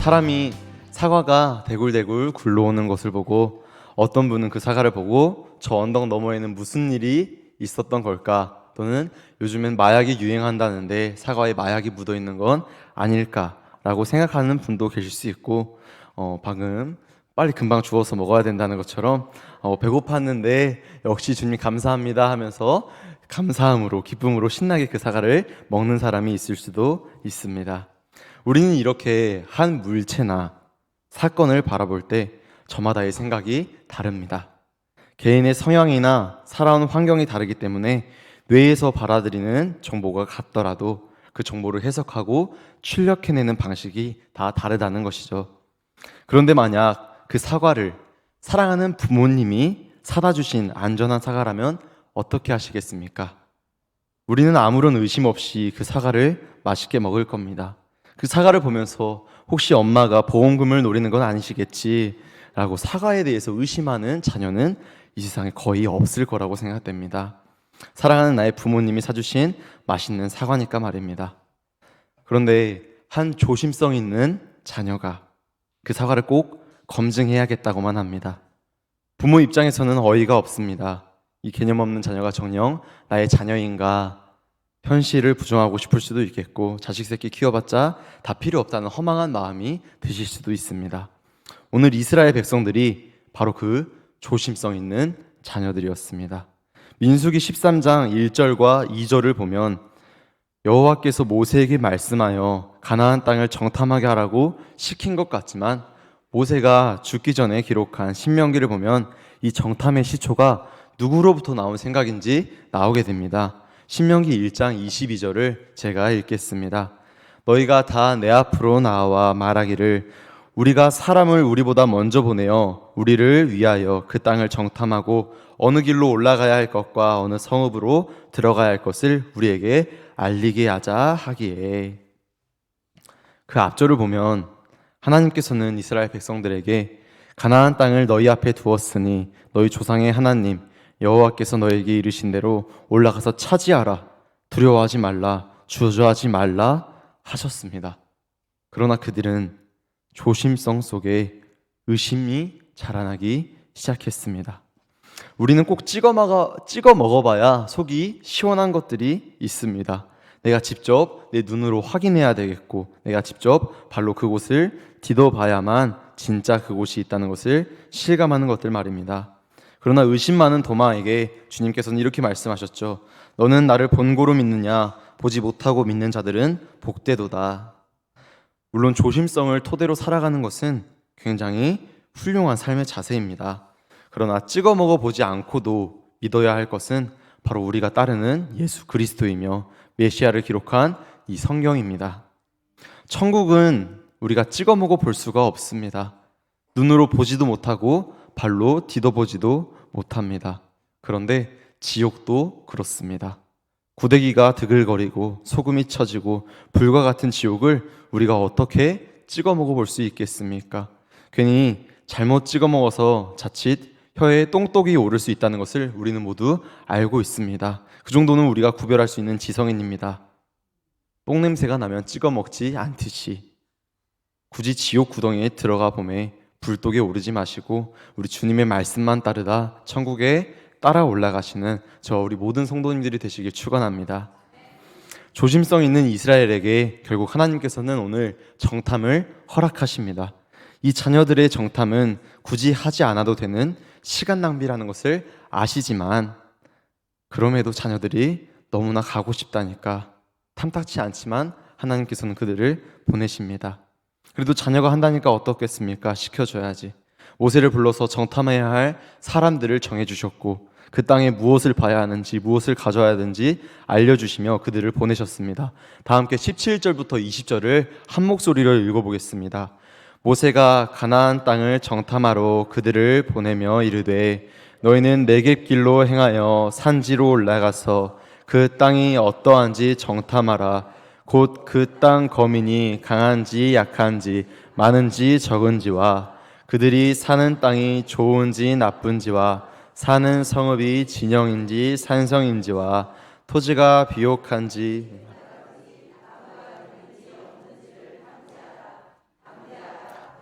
사람이 사과가 대굴대굴 굴러오는 것을 보고 어떤 분은 그 사과를 보고 저 언덕 너머에는 무슨 일이 있었던 걸까? 또는 요즘엔 마약이 유행한다는데 사과에 마약이 묻어 있는 건 아닐까라고 생각하는 분도 계실 수 있고 방금 빨리 금방 주워서 먹어야 된다는 것처럼 배고팠는데 역시 주님 감사합니다 하면서 감사함으로 기쁨으로 신나게 그 사과를 먹는 사람이 있을 수도 있습니다. 우리는 이렇게 한 물체나 사건을 바라볼 때 저마다의 생각이 다릅니다. 개인의 성향이나 살아온 환경이 다르기 때문에 뇌에서 받아들이는 정보가 같더라도 그 정보를 해석하고 출력해내는 방식이 다 다르다는 것이죠. 그런데 만약 그 사과를 사랑하는 부모님이 사다 주신 안전한 사과라면 어떻게 하시겠습니까? 우리는 아무런 의심 없이 그 사과를 맛있게 먹을 겁니다. 그 사과를 보면서 혹시 엄마가 보험금을 노리는 건 아니시겠지 라고 사과에 대해서 의심하는 자녀는 이 세상에 거의 없을 거라고 생각됩니다. 사랑하는 나의 부모님이 사주신 맛있는 사과니까 말입니다. 그런데 한 조심성 있는 자녀가 그 사과를 꼭 검증해야겠다고만 합니다. 부모 입장에서는 어이가 없습니다. 이 개념 없는 자녀가 정녕 나의 자녀인가 현실을 부정하고 싶을 수도 있겠고 자식 새끼 키워봤자 다 필요 없다는 허망한 마음이 드실 수도 있습니다. 오늘 이스라엘 백성들이 바로 그 조심성 있는 자녀들이었습니다. 민수기 13장 1절과 2절을 보면 여호와께서 모세에게 말씀하여 가나안 땅을 정탐하게 하라고 시킨 것 같지만 모세가 죽기 전에 기록한 신명기를 보면 이 정탐의 시초가 누구로부터 나온 생각인지 나오게 됩니다. 신명기 1장 22절을 제가 읽겠습니다. 너희가 다 내 앞으로 나와 말하기를 우리가 사람을 우리보다 먼저 보내어 우리를 위하여 그 땅을 정탐하고 어느 길로 올라가야 할 것과 어느 성읍으로 들어가야 할 것을 우리에게 알리게 하자 하기에 그 앞절을 보면 하나님께서는 이스라엘 백성들에게 가나안 땅을 너희 앞에 두었으니 너희 조상의 하나님 여호와께서 너에게 이르신 대로 올라가서 차지하라 두려워하지 말라 주저하지 말라 하셨습니다. 그러나 그들은 조심성 속에 의심이 자라나기 시작했습니다. 우리는 꼭 찍어 먹어봐야 속이 시원한 것들이 있습니다. 내가 직접 내 눈으로 확인해야 되겠고 내가 직접 발로 그곳을 디뎌봐야만 진짜 그곳이 있다는 것을 실감하는 것들 말입니다. 그러나 의심 많은 도마에게 주님께서는 이렇게 말씀하셨죠. 너는 나를 본고로 믿느냐 보지 못하고 믿는 자들은 복되도다. 물론 조심성을 토대로 살아가는 것은 굉장히 훌륭한 삶의 자세입니다. 그러나 찍어 먹어보지 않고도 믿어야 할 것은 바로 우리가 따르는 예수 그리스도이며 메시아를 기록한 이 성경입니다. 천국은 우리가 찍어 먹어볼 수가 없습니다. 눈으로 보지도 못하고 발로 디뎌보지도 못합니다. 그런데 지옥도 그렇습니다. 구데기가 드글거리고 소금이 쳐지고 불과 같은 지옥을 우리가 어떻게 찍어 먹어볼 수 있겠습니까? 괜히 잘못 찍어 먹어서 자칫 혀에 똥독이 오를 수 있다는 것을 우리는 모두 알고 있습니다. 그 정도는 우리가 구별할 수 있는 지성인입니다. 똥냄새가 나면 찍어 먹지 않듯이 굳이 지옥 구덩이에 들어가 보매 불독에 오르지 마시고 우리 주님의 말씀만 따르다 천국에 따라 올라가시는 우리 모든 성도님들이 되시길 축원합니다. 조심성 있는 이스라엘에게 결국 하나님께서는 오늘 정탐을 허락하십니다. 이 자녀들의 정탐은 굳이 하지 않아도 되는 시간 낭비라는 것을 아시지만 그럼에도 자녀들이 너무나 가고 싶다니까 탐탁치 않지만 하나님께서는 그들을 보내십니다. 그래도 자녀가 한다니까 어떻겠습니까? 시켜줘야지. 모세를 불러서 정탐해야 할 사람들을 정해주셨고 그 땅에 무엇을 봐야 하는지 무엇을 가져야 하는지 알려주시며 그들을 보내셨습니다. 다 함께 17절부터 20절을 한 목소리로 읽어보겠습니다. 모세가 가나안 땅을 정탐하러 그들을 보내며 이르되 너희는 네겝길로 행하여 산지로 올라가서 그 땅이 어떠한지 정탐하라. 곧 그 땅 거민이 강한지 약한지 많은지 적은지와 그들이 사는 땅이 좋은지 나쁜지와 사는 성읍이 진영인지 산성인지와 토지가 비옥한지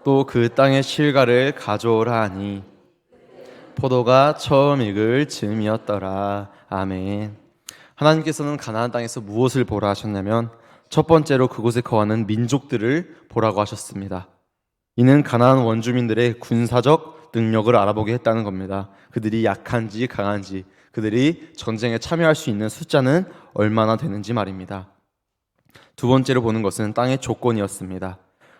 또 그 땅의 실과를 가져오라 하니 포도가 처음 익을 즈음이었더라. 아멘. 하나님께서는 가나안 땅에서 무엇을 보라 하셨냐면 첫 번째로 그곳에 거하는 민족들을 보라고 하셨습니다. 이는 가나안 원주민들의 군사적 능력을 알아보게 했다는 겁니다. 그들이 약한지 강한지, 그들이 전쟁에 참여할 수 있는 숫자는 얼마나 되는지 말입니다. 두 번째로 보는 것은 땅의 조건이었습니다.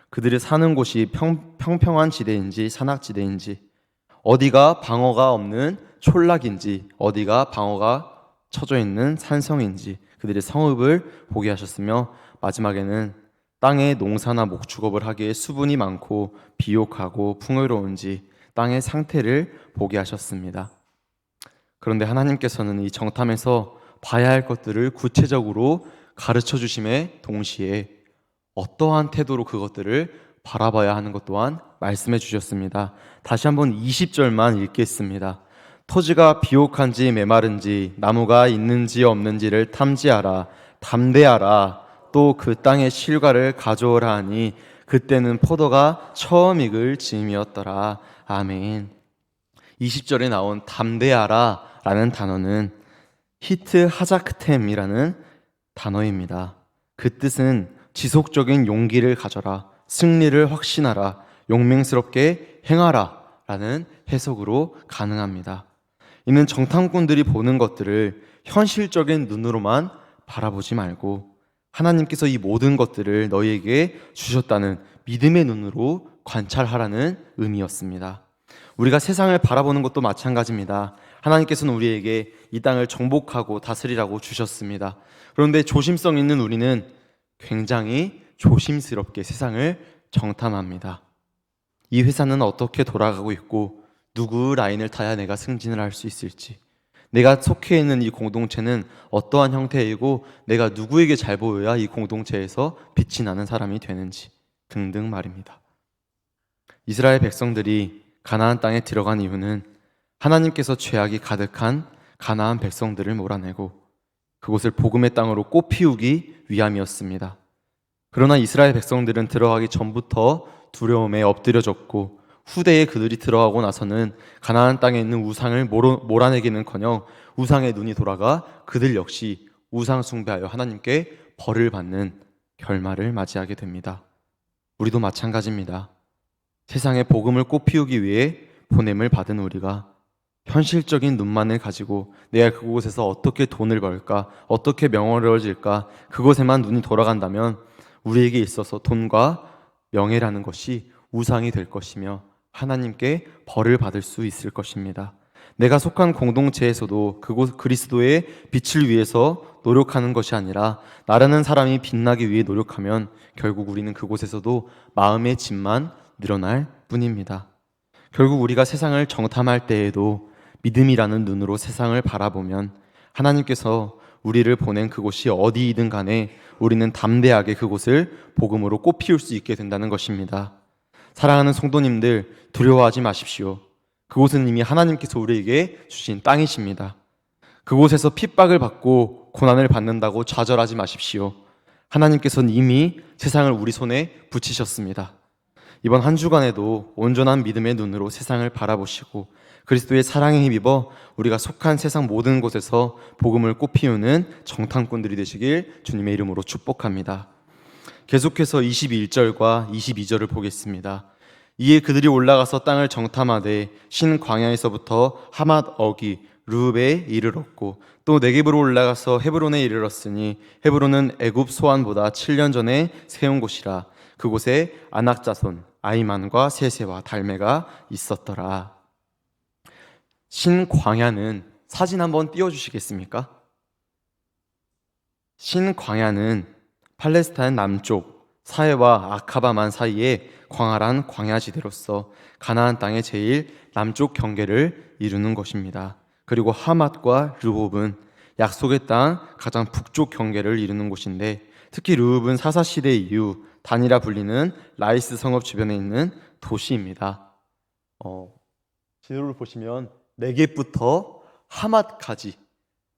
그들이 사는 곳이 평평한 지대인지 산악지대인지, 어디가 방어가 없는 촌락인지, 어디가 방어가 쳐져 있는 산성인지 그들의 성읍을 보게 하셨으며, 마지막에는 땅의 농사나 목축업을 하기에 수분이 많고 비옥하고 풍요로운지 땅의 상태를 보게 하셨습니다. 그런데 하나님께서는 이 정탐에서 봐야 할 것들을 구체적으로 가르쳐 주심에 동시에 어떠한 태도로 그것들을 바라봐야 하는 것 또한 말씀해 주셨습니다. 다시 한번 20절만 읽겠습니다. 토지가 비옥한지 메마른지 나무가 있는지 없는지를 탐지하라. 담대하라. 또 그 땅의 실과를 가져오라 하니 그때는 포도가 처음 익을 즈음이었더라. 아멘. 20절에 나온 담대하라 라는 단어는 히트 하자크템이라는 단어입니다. 그 뜻은 지속적인 용기를 가져라, 승리를 확신하라, 용맹스럽게 행하라 라는 해석으로 가능합니다. 이는 정탐꾼들이 보는 것들을 현실적인 눈으로만 바라보지 말고 하나님께서 이 모든 것들을 너희에게 주셨다는 믿음의 눈으로 관찰하라는 의미였습니다. 우리가 세상을 바라보는 것도 마찬가지입니다. 하나님께서는 우리에게 이 땅을 정복하고 다스리라고 주셨습니다. 그런데 조심성 있는 우리는 굉장히 조심스럽게 세상을 정탐합니다. 이 회사는 어떻게 돌아가고 있고 누구 라인을 타야 내가 승진을 할 수 있을지, 내가 속해 있는 이 공동체는 어떠한 형태이고 내가 누구에게 잘 보여야 이 공동체에서 빛이 나는 사람이 되는지 등등 말입니다. 이스라엘 백성들이 가나안 땅에 들어간 이유는 하나님께서 죄악이 가득한 가나안 백성들을 몰아내고 그곳을 복음의 땅으로 꽃피우기 위함이었습니다. 그러나 이스라엘 백성들은 들어가기 전부터 두려움에 엎드려졌고 후대에 그들이 들어가고 나서는 가나안 땅에 있는 우상을 몰아내기는커녕 우상의 눈이 돌아가 그들 역시 우상 숭배하여 하나님께 벌을 받는 결말을 맞이하게 됩니다. 우리도 마찬가지입니다. 세상에 복음을 꽃피우기 위해 보냄을 받은 우리가 현실적인 눈만을 가지고 내가 그곳에서 어떻게 돈을 벌까, 어떻게 명예를 얻을까, 그것에만 눈이 돌아간다면 우리에게 있어서 돈과 명예라는 것이 우상이 될 것이며 하나님께 벌을 받을 수 있을 것입니다. 내가 속한 공동체에서도 그곳 그리스도의 빛을 위해서 노력하는 것이 아니라 나라는 사람이 빛나기 위해 노력하면 결국 우리는 그곳에서도 마음의 짐만 늘어날 뿐입니다. 결국 우리가 세상을 정탐할 때에도 믿음이라는 눈으로 세상을 바라보면 하나님께서 우리를 보낸 그곳이 어디이든 간에 우리는 담대하게 그곳을 복음으로 꽃피울 수 있게 된다는 것입니다. 사랑하는 성도님들, 두려워하지 마십시오. 그곳은 이미 하나님께서 우리에게 주신 땅이십니다. 그곳에서 핍박을 받고 고난을 받는다고 좌절하지 마십시오. 하나님께서는 이미 세상을 우리 손에 붙이셨습니다. 이번 한 주간에도 온전한 믿음의 눈으로 세상을 바라보시고 그리스도의 사랑에 힘입어 우리가 속한 세상 모든 곳에서 복음을 꽃피우는 정탐꾼들이 되시길 주님의 이름으로 축복합니다. 계속해서 21절과 22절을 보겠습니다. 이에 그들이 올라가서 땅을 정탐하되 신 광야에서부터 하맛 어기 르흡에 이르렀고 또 네겝으로 올라가서 헤브론에 이르렀으니 헤브론은 애굽 소안보다 7년 전에 세운 곳이라. 그곳에 아낙 자손 아이만과 세세와 달메가 있었더라. 신 광야는 사진 한번 띄워주시겠습니까? 신 광야는 팔레스타인 남쪽 사해와 아카바만 사이에 광활한 광야지대로서 가나안 땅의 제일 남쪽 경계를 이루는 것입니다. 그리고 하맛과 르홉은 약속의 땅 가장 북쪽 경계를 이루는 곳인데 특히 르홉은 사사시대 이후 단이라 불리는 라이스 성읍 주변에 있는 도시입니다. 지도를 보시면 네겝부터 하맛까지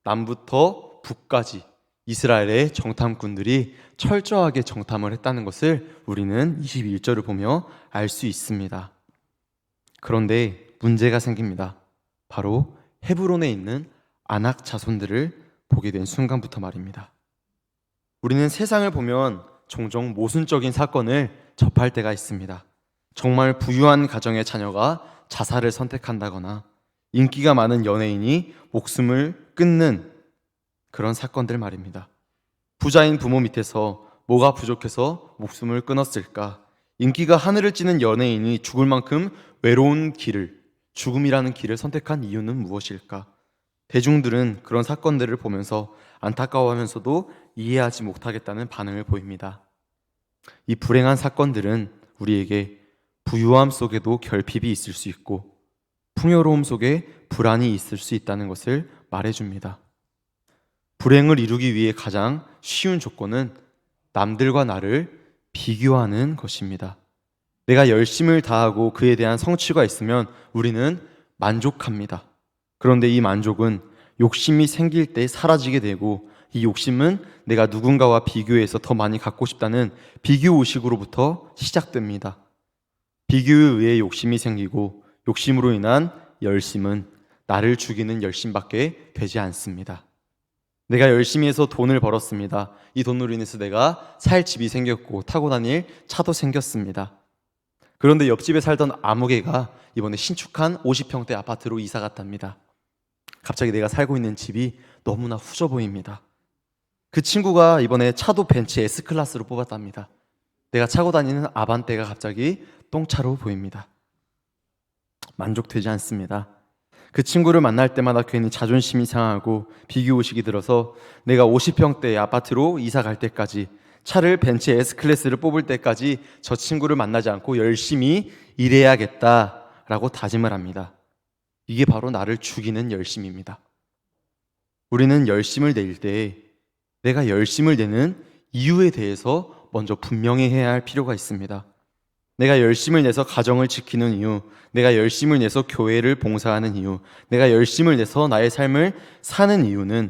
남부터 북까지 이스라엘의 정탐꾼들이 철저하게 정탐을 했다는 것을 우리는 21절을 보며 알 수 있습니다. 그런데 문제가 생깁니다. 바로 헤브론에 있는 아낙 자손들을 보게 된 순간부터 말입니다. 우리는 세상을 보면 종종 모순적인 사건을 접할 때가 있습니다. 정말 부유한 가정의 자녀가 자살을 선택한다거나 인기가 많은 연예인이 목숨을 끊는 그런 사건들 말입니다. 부자인 부모 밑에서 뭐가 부족해서 목숨을 끊었을까? 인기가 하늘을 찌는 연예인이 죽을 만큼 외로운 길을, 죽음이라는 길을 선택한 이유는 무엇일까? 대중들은 그런 사건들을 보면서 안타까워하면서도 이해하지 못하겠다는 반응을 보입니다. 이 불행한 사건들은 우리에게 부유함 속에도 결핍이 있을 수 있고 풍요로움 속에 불안이 있을 수 있다는 것을 말해줍니다. 불행을 이루기 위해 가장 쉬운 조건은 남들과 나를 비교하는 것입니다. 내가 열심을 다하고 그에 대한 성취가 있으면 우리는 만족합니다. 그런데 이 만족은 욕심이 생길 때 사라지게 되고 이 욕심은 내가 누군가와 비교해서 더 많이 갖고 싶다는 비교의식으로부터 시작됩니다. 비교에 의해 욕심이 생기고 욕심으로 인한 열심은 나를 죽이는 열심밖에 되지 않습니다. 내가 열심히 해서 돈을 벌었습니다. 이 돈으로 인해서 내가 살 집이 생겼고 타고 다닐 차도 생겼습니다. 그런데 옆집에 살던 아무개가 이번에 신축한 50평대 아파트로 이사 갔답니다. 갑자기 내가 살고 있는 집이 너무나 후져 보입니다. 그 친구가 이번에 차도 벤츠 S클래스로 뽑았답니다. 내가 차고 다니는 아반떼가 갑자기 똥차로 보입니다. 만족되지 않습니다. 그 친구를 만날 때마다 괜히 자존심이 상하고 비교의식이 들어서 내가 50평대의 아파트로 이사 갈 때까지, 차를 벤츠 S클래스를 뽑을 때까지 저 친구를 만나지 않고 열심히 일해야겠다라고 다짐을 합니다. 이게 바로 나를 죽이는 열심입니다. 우리는 열심을 낼 때 내가 열심을 내는 이유에 대해서 먼저 분명히 해야 할 필요가 있습니다. 내가 열심을 내서 가정을 지키는 이유, 내가 열심을 내서 교회를 봉사하는 이유, 내가 열심을 내서 나의 삶을 사는 이유는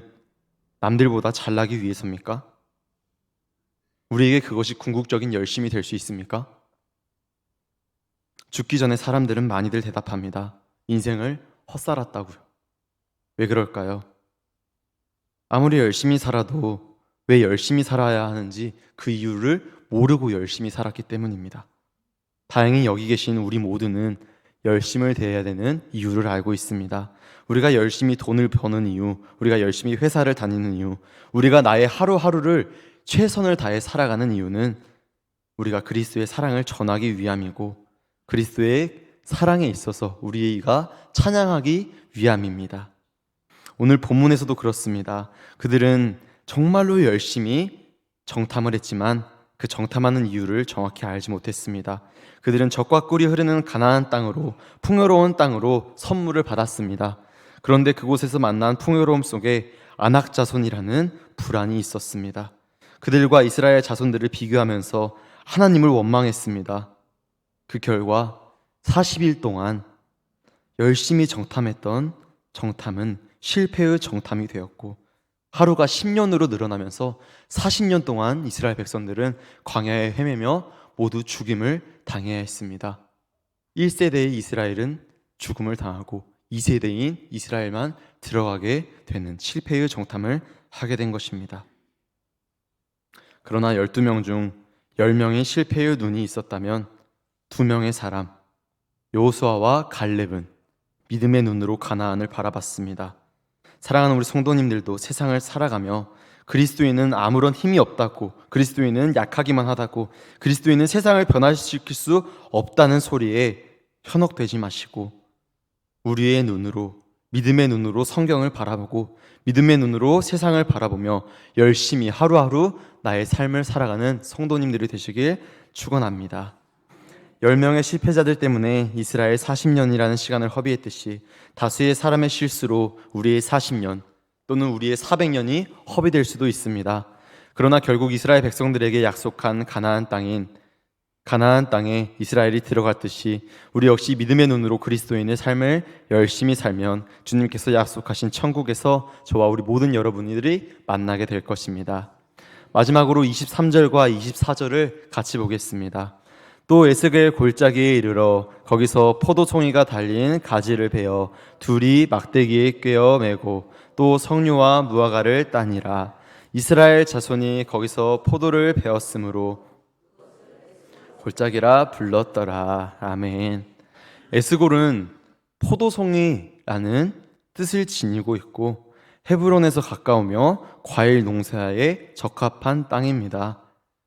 남들보다 잘나기 위해서입니까? 우리에게 그것이 궁극적인 열심이 될 수 있습니까? 죽기 전에 사람들은 많이들 대답합니다. 인생을 헛살았다고요. 왜 그럴까요? 아무리 열심히 살아도 왜 열심히 살아야 하는지 그 이유를 모르고 열심히 살았기 때문입니다. 다행히 여기 계신 우리 모두는 열심을 대해야 되는 이유를 알고 있습니다. 우리가 열심히 돈을 버는 이유, 우리가 열심히 회사를 다니는 이유, 우리가 나의 하루하루를 최선을 다해 살아가는 이유는 우리가 그리스도의 사랑을 전하기 위함이고 그리스도의 사랑에 있어서 우리가 찬양하기 위함입니다. 오늘 본문에서도 그렇습니다. 그들은 정말로 열심히 정탐을 했지만 그 정탐하는 이유를 정확히 알지 못했습니다. 그들은 젖과 꿀이 흐르는 가나안 땅으로, 풍요로운 땅으로 선물을 받았습니다. 그런데 그곳에서 만난 풍요로움 속에 아낙 자손이라는 불안이 있었습니다. 그들과 이스라엘 자손들을 비교하면서 하나님을 원망했습니다. 그 결과 40일 동안 열심히 정탐했던 정탐은 실패의 정탐이 되었고 하루가 10년으로 늘어나면서 40년 동안 이스라엘 백성들은 광야에 헤매며 모두 죽임을 당해야 했습니다. 1세대의 이스라엘은 죽음을 당하고 2세대인 이스라엘만 들어가게 되는 실패의 정탐을 하게 된 것입니다. 그러나 12명 중 10명의 실패의 눈이 있었다면 2명의 사람, 여호수아와 갈렙은 믿음의 눈으로 가나안을 바라봤습니다. 사랑하는 우리 성도님들도 세상을 살아가며 그리스도인은 아무런 힘이 없다고, 그리스도인은 약하기만 하다고, 그리스도인은 세상을 변화시킬 수 없다는 소리에 현혹되지 마시고 우리의 눈으로, 믿음의 눈으로 성경을 바라보고 믿음의 눈으로 세상을 바라보며 열심히 하루하루 나의 삶을 살아가는 성도님들이 되시길 축원합니다. 10명의 실패자들 때문에 이스라엘 40년이라는 시간을 허비했듯이 다수의 사람의 실수로 우리의 40년 또는 우리의 400년이 허비될 수도 있습니다. 그러나 결국 이스라엘 백성들에게 약속한 가나안 땅인 가나안 땅에 이스라엘이 들어갔듯이 우리 역시 믿음의 눈으로 그리스도인의 삶을 열심히 살면 주님께서 약속하신 천국에서 저와 우리 모든 여러분들이 만나게 될 것입니다. 마지막으로 23절과 24절을 같이 보겠습니다. 또 에스겔 골짜기에 이르러 거기서 포도송이가 달린 가지를 베어 둘이 막대기에 꿰어 매고 또 석류와 무화과를 따니라. 이스라엘 자손이 거기서 포도를 베었으므로 골짜기라 불렀더라. 아멘. 에스골은 포도송이라는 뜻을 지니고 있고 헤브론에서 가까우며 과일 농사에 적합한 땅입니다.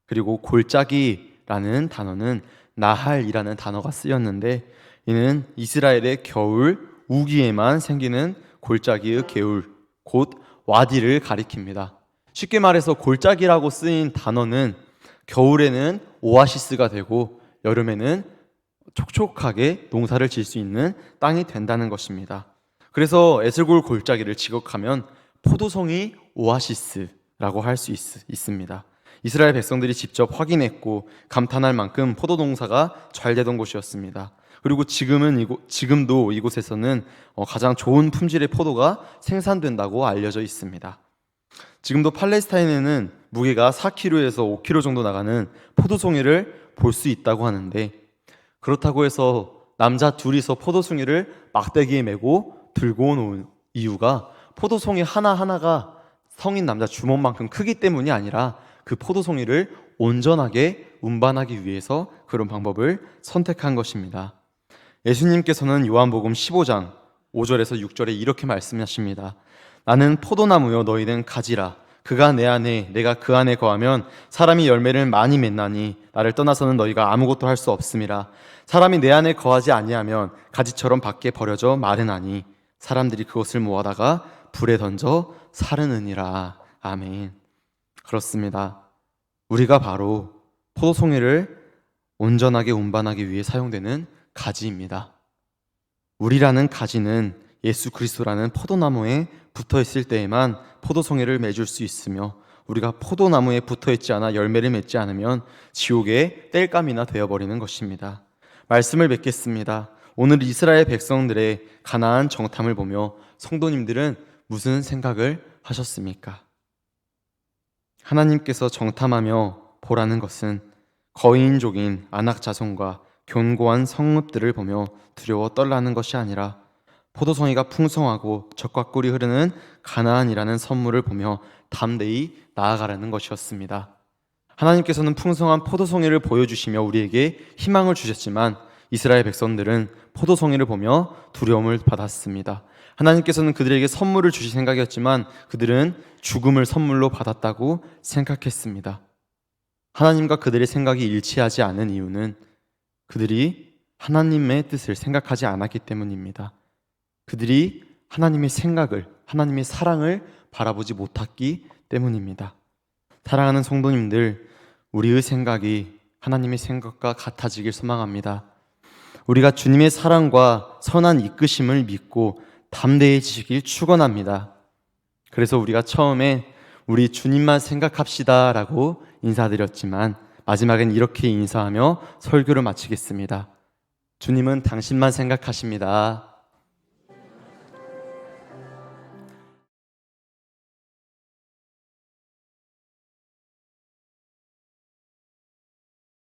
그리고 골짜기라는 단어는 나할이라는 단어가 쓰였는데 이는 이스라엘의 겨울 우기에만 생기는 골짜기의 개울 곧 와디를 가리킵니다. 쉽게 말해서 골짜기라고 쓰인 단어는 겨울에는 오아시스가 되고 여름에는 촉촉하게 농사를 지을 수 있는 땅이 된다는 것입니다. 그래서 에스골 골짜기를 지적하면 포도송이 오아시스라고 할 수 있습니다. 이스라엘 백성들이 직접 확인했고 감탄할 만큼 포도 농사가 잘 되던 곳이었습니다. 그리고 지금도 이곳에서는 가장 좋은 품질의 포도가 생산된다고 알려져 있습니다. 지금도 팔레스타인에는 무게가 4kg에서 5kg 정도 나가는 포도송이를 볼 수 있다고 하는데 그렇다고 해서 남자 둘이서 포도송이를 막대기에 메고 들고 온 이유가 포도송이 하나하나가 성인 남자 주먹만큼 크기 때문이 아니라 그 포도송이를 온전하게 운반하기 위해서 그런 방법을 선택한 것입니다. 예수님께서는 요한복음 15장 5절에서 6절에 이렇게 말씀하십니다. 나는 포도나무요 너희는 가지라. 그가 내 안에 내가 그 안에 거하면 사람이 열매를 많이 맺나니 나를 떠나서는 너희가 아무것도 할 수 없음이라. 사람이 내 안에 거하지 아니하면 가지처럼 밖에 버려져 마르나니 사람들이 그것을 모아다가 불에 던져 사르느니라. 아멘. 그렇습니다. 우리가 바로 포도송이를 온전하게 운반하기 위해 사용되는 가지입니다. 우리라는 가지는 예수 그리스도라는 포도나무에 붙어있을 때에만 포도송이를 맺을 수 있으며 우리가 포도나무에 붙어있지 않아 열매를 맺지 않으면 지옥의 땔감이나 되어버리는 것입니다. 말씀을 맺겠습니다. 오늘 이스라엘 백성들의 가나안 정탐을 보며 성도님들은 무슨 생각을 하셨습니까? 하나님께서 정탐하며 보라는 것은 거인족인 아낙 자손과 견고한 성읍들을 보며 두려워 떨라는 것이 아니라 포도송이가 풍성하고 젖과 꿀이 흐르는 가나안이라는 선물을 보며 담대히 나아가라는 것이었습니다. 하나님께서는 풍성한 포도송이를 보여주시며 우리에게 희망을 주셨지만 이스라엘 백성들은 포도송이를 보며 두려움을 받았습니다. 하나님께서는 그들에게 선물을 주실 생각이었지만 그들은 죽음을 선물로 받았다고 생각했습니다. 하나님과 그들의 생각이 일치하지 않은 이유는 그들이 하나님의 뜻을 생각하지 않았기 때문입니다. 그들이 하나님의 생각을, 하나님의 사랑을 바라보지 못했기 때문입니다. 사랑하는 성도님들, 우리의 생각이 하나님의 생각과 같아지길 소망합니다. 우리가 주님의 사랑과 선한 이끄심을 믿고 담대해지시길 축원합니다. 그래서 우리가 처음에 우리 주님만 생각합시다 라고 인사드렸지만 마지막엔 이렇게 인사하며 설교를 마치겠습니다. 주님은 당신만 생각하십니다.